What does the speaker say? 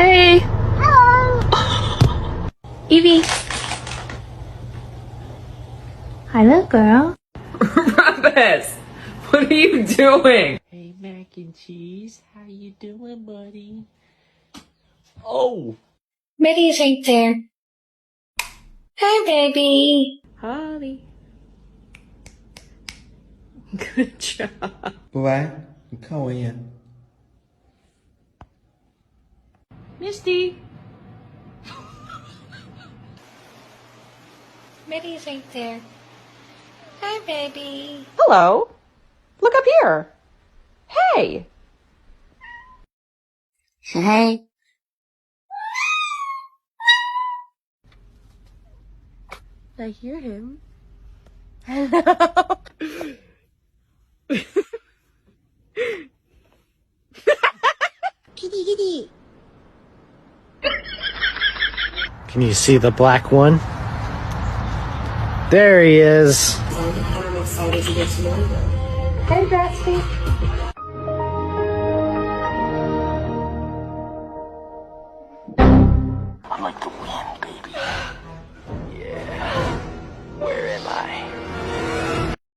Hey. Hello. Evie. Hi, little girl. Rufus, what are you doing? Hey, mac and cheese, how you doing, buddy? Oh! Betty's right there. Hi, baby. Holly. Good job. 不白，你看我一眼。 Misty. Betty's right there. Hi, baby. Hello. Look up here. Hey. Say hey. I hear him. Kitty, kitty. Can you see the black one? There he is. I'm excited to get to know you. Hey, Bratsby. I'm like the wind, baby. Yeah. Where am I?